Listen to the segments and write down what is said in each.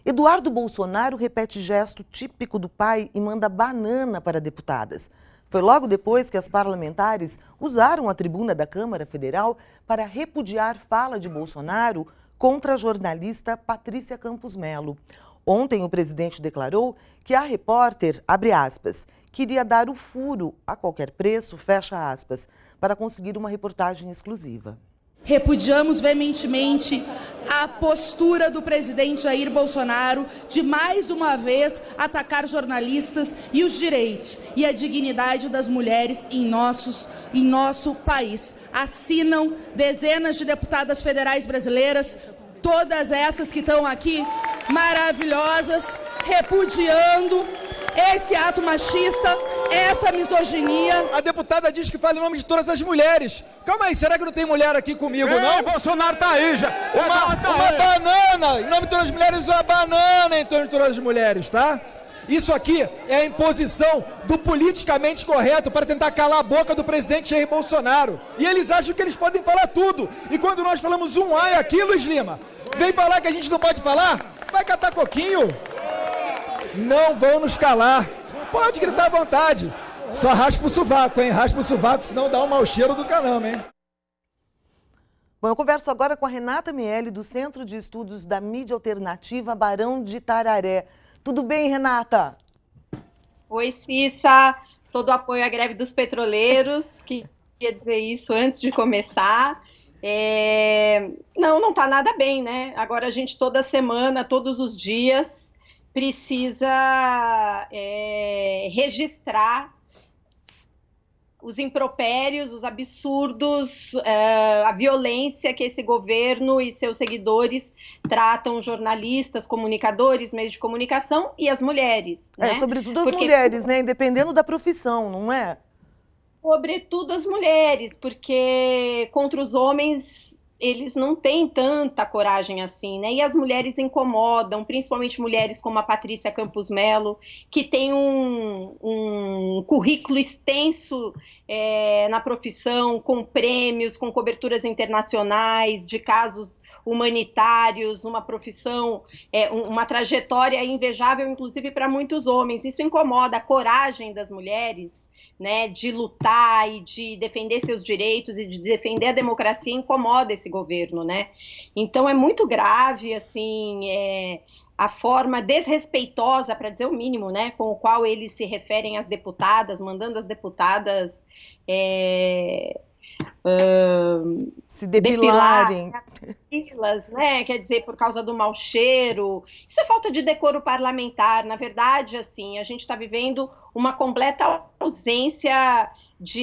Eduardo Bolsonaro repete gesto típico do pai e manda banana para deputadas. Foi logo depois que as parlamentares usaram a tribuna da Câmara Federal para repudiar fala de Bolsonaro contra a jornalista Patrícia Campos Melo. Ontem o presidente declarou que a repórter, abre aspas, queria dar o furo a qualquer preço, fecha aspas, para conseguir uma reportagem exclusiva. Repudiamos veementemente a postura do presidente Jair Bolsonaro de mais uma vez atacar jornalistas e os direitos e a dignidade das mulheres em nosso país. Assinam dezenas de deputadas federais brasileiras, todas essas que estão aqui, maravilhosas, repudiando esse ato machista, essa misoginia. A deputada diz que fala em nome de todas as mulheres. Calma aí, será que não tem mulher aqui comigo, não? Bolsonaro tá aí já. Uma banana, em nome de todas as mulheres, uma banana em torno de todas as mulheres, tá? Isso aqui é a imposição do politicamente correto para tentar calar a boca do presidente Jair Bolsonaro. E eles acham que eles podem falar tudo. E quando nós falamos um ai aqui, Luiz Lima, vem falar que a gente não pode falar? Vai catar coquinho. Não vão nos calar. Pode gritar à vontade. Só raspa o sovaco, hein? Raspa o sovaco, senão dá um mau cheiro do caramba, hein? Bom, eu converso agora com a Renata Miele, do Centro de Estudos da Mídia Alternativa Barão de Tararé. Tudo bem, Renata? Oi, Cissa. Todo o apoio à greve dos petroleiros. Queria dizer isso antes de começar. Não tá nada bem, né? Agora a gente toda semana, todos os dias, precisa registrar os impropérios, os absurdos, a violência que esse governo e seus seguidores tratam jornalistas, comunicadores, meios de comunicação e as mulheres. Né? Sobretudo as mulheres, né? Independendo da profissão, não é? Sobretudo as mulheres, porque contra os homens eles não têm tanta coragem assim, né? E as mulheres incomodam, principalmente mulheres como a Patrícia Campos Melo, que tem um currículo extenso na profissão, com prêmios, com coberturas internacionais, de casos humanitários, uma profissão, uma trajetória invejável, inclusive para muitos homens. Isso incomoda a coragem das mulheres, né, de lutar e de defender seus direitos e de defender a democracia, incomoda esse governo, né? Então é muito grave, assim, a forma desrespeitosa, para dizer o mínimo, né, com o qual eles se referem às deputadas, mandando as deputadas se depilarem, né? Quer dizer, por causa do mau cheiro. Isso é falta de decoro parlamentar. Na verdade, assim, a gente está vivendo uma completa ausência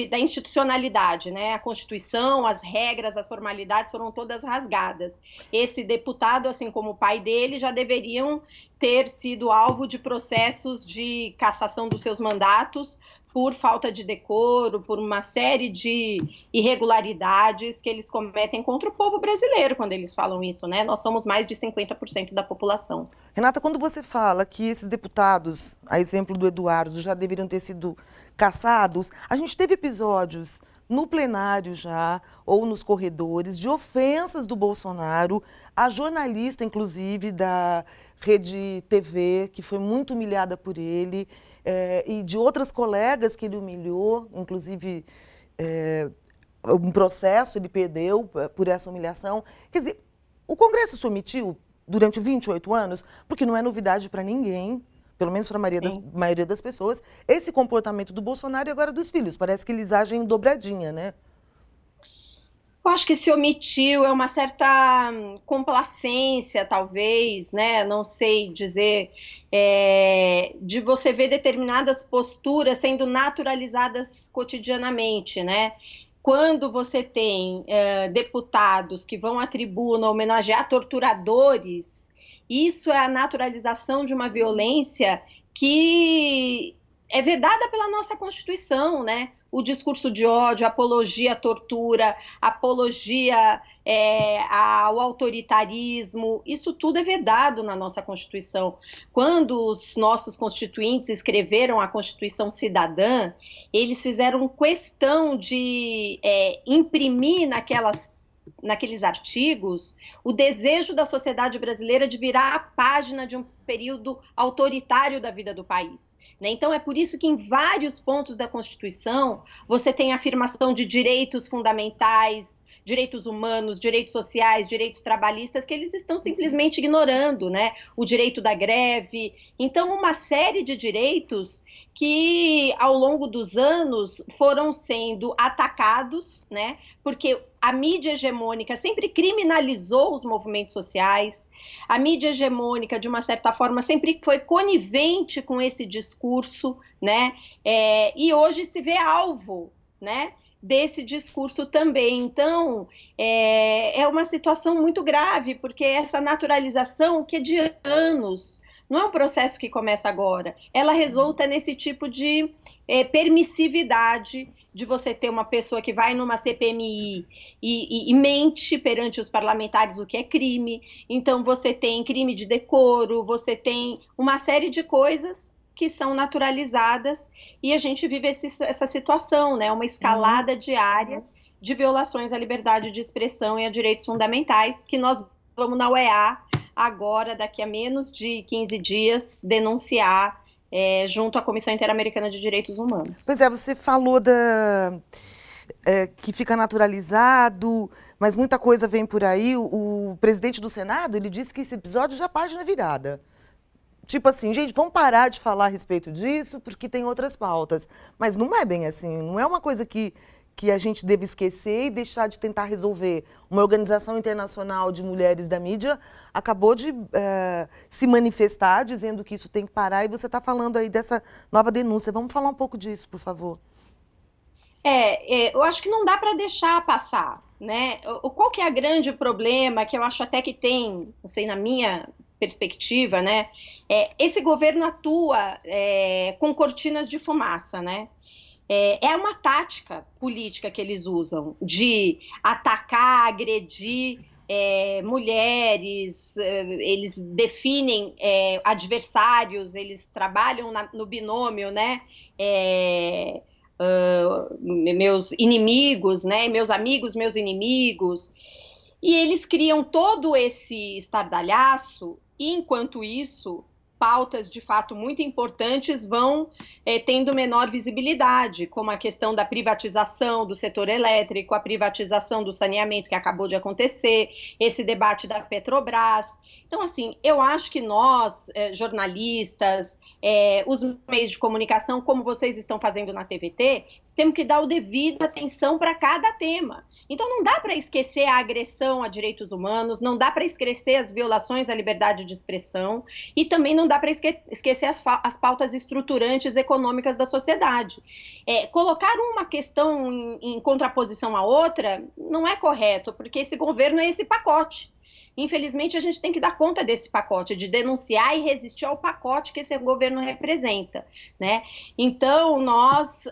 da institucionalidade, né? A Constituição, as regras, as formalidades foram todas rasgadas. Esse deputado, assim como o pai dele, já deveriam ter sido alvo de processos de cassação dos seus mandatos por falta de decoro, por uma série de irregularidades que eles cometem contra o povo brasileiro quando eles falam isso, né? Nós somos mais de 50% da população. Renata, quando você fala que esses deputados, a exemplo do Eduardo, já deveriam ter sido cassados, a gente teve episódios no plenário já, ou nos corredores, de ofensas do Bolsonaro, a jornalista, inclusive, da Rede TV, que foi muito humilhada por ele, e de outras colegas que ele humilhou, inclusive um processo ele perdeu por essa humilhação. Quer dizer, o Congresso se omitiu durante 28 anos, porque não é novidade para ninguém, pelo menos para a maioria das pessoas, esse comportamento do Bolsonaro e agora dos filhos. Parece que eles agem em dobradinha, né? Eu acho que se omitiu, é uma certa complacência, talvez, né? Não sei dizer, de você ver determinadas posturas sendo naturalizadas cotidianamente, né? Quando você tem deputados que vão à tribuna homenagear torturadores, isso é a naturalização de uma violência que é vedada pela nossa Constituição, né? O discurso de ódio, apologia à tortura, apologia ao autoritarismo, isso tudo é vedado na nossa Constituição. Quando os nossos constituintes escreveram a Constituição Cidadã, eles fizeram questão de imprimir naquelas naqueles artigos o desejo da sociedade brasileira de virar a página de um período autoritário da vida do país. Então, é por isso que em vários pontos da Constituição você tem a afirmação de direitos fundamentais, direitos humanos, direitos sociais, direitos trabalhistas, que eles estão simplesmente ignorando, né? O direito da greve. Então, uma série de direitos que, ao longo dos anos, foram sendo atacados, né? Porque a mídia hegemônica sempre criminalizou os movimentos sociais, a mídia hegemônica, de uma certa forma, sempre foi conivente com esse discurso, né? E hoje se vê alvo, né, desse discurso também. Então, é uma situação muito grave, porque essa naturalização que é de anos, não é um processo que começa agora, ela resulta nesse tipo de permissividade de você ter uma pessoa que vai numa CPMI e mente perante os parlamentares o que é crime. Então, você tem crime de decoro, você tem uma série de coisas que são naturalizadas, e a gente vive essa situação, né? Uma escalada diária de violações à liberdade de expressão e a direitos fundamentais, que nós vamos na OEA agora, daqui a menos de 15 dias, denunciar junto à Comissão Interamericana de Direitos Humanos. Pois é, você falou que fica naturalizado, mas muita coisa vem por aí. O presidente do Senado, ele disse que esse episódio já é página virada. Tipo assim, gente, vamos parar de falar a respeito disso, porque tem outras pautas. Mas não é bem assim, não é uma coisa que a gente deve esquecer e deixar de tentar resolver. Uma organização internacional de mulheres da mídia acabou de se manifestar, dizendo que isso tem que parar, e você está falando aí dessa nova denúncia. Vamos falar um pouco disso, por favor. Eu acho que não dá para deixar passar, né? Qual que é o grande problema, que eu acho até que tem, não sei, na minha perspectiva, né? Esse governo atua com cortinas de fumaça, né? É uma tática política que eles usam de atacar, agredir mulheres, eles definem adversários, eles trabalham no binômio, né? Meus inimigos, né? Meus amigos, meus inimigos. E eles criam todo esse estardalhaço, e enquanto isso, pautas de fato muito importantes vão tendo menor visibilidade, como a questão da privatização do setor elétrico, a privatização do saneamento que acabou de acontecer, esse debate da Petrobras. Então, assim, eu acho que nós, jornalistas, os meios de comunicação, como vocês estão fazendo na TVT, temos que dar o devido atenção para cada tema. Então, não dá para esquecer a agressão a direitos humanos, não dá para esquecer as violações à liberdade de expressão, e também não dá para esquecer as pautas estruturantes econômicas da sociedade. Colocar uma questão em contraposição à outra não é correto, porque esse governo é esse pacote. Infelizmente, a gente tem que dar conta desse pacote, de denunciar e resistir ao pacote que esse governo representa, né? Então, nós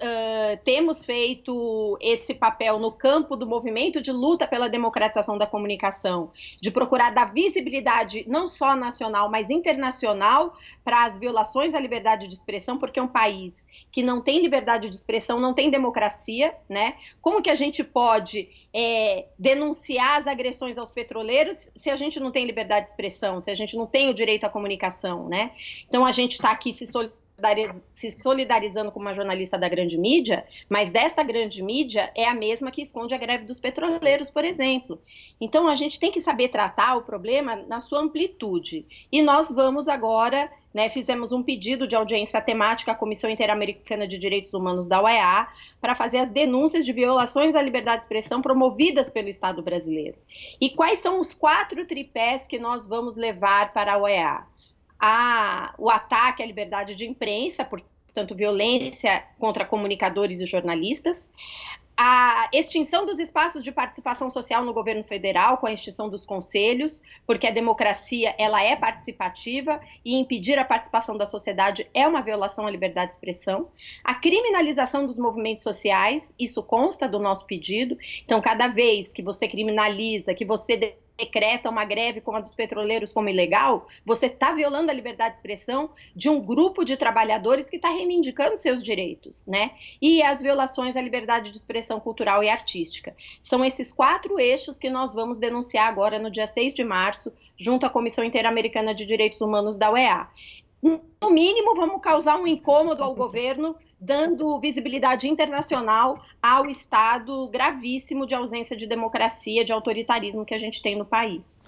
temos feito esse papel no campo do movimento de luta pela democratização da comunicação, de procurar dar visibilidade não só nacional, mas internacional para as violações à liberdade de expressão, porque é um país que não tem liberdade de expressão, não tem democracia, né? Como que a gente pode denunciar as agressões aos petroleiros se a gente não tem liberdade de expressão, se a gente não tem o direito à comunicação, né? Então, a gente está aqui se solidarizando com uma jornalista da grande mídia, mas desta grande mídia é a mesma que esconde a greve dos petroleiros, por exemplo. Então, a gente tem que saber tratar o problema na sua amplitude. E nós vamos agora, né, fizemos um pedido de audiência temática à Comissão Interamericana de Direitos Humanos da OEA para fazer as denúncias de violações à liberdade de expressão promovidas pelo Estado brasileiro. E quais são os 4 tripés que nós vamos levar para a OEA? O ataque à liberdade de imprensa, portanto, violência contra comunicadores e jornalistas, a extinção dos espaços de participação social no governo federal, com a extinção dos conselhos, porque a democracia ela é participativa e impedir a participação da sociedade é uma violação à liberdade de expressão. A criminalização dos movimentos sociais, isso consta do nosso pedido. Então, cada vez que você criminaliza, que você decreta uma greve como a dos petroleiros como ilegal, você está violando a liberdade de expressão de um grupo de trabalhadores que está reivindicando seus direitos, né? E as violações à liberdade de expressão cultural e artística. São esses 4 eixos que nós vamos denunciar agora no dia 6 de março, junto à Comissão Interamericana de Direitos Humanos da OEA. No mínimo, vamos causar um incômodo ao governo, dando visibilidade internacional ao estado gravíssimo de ausência de democracia, de autoritarismo que a gente tem no país.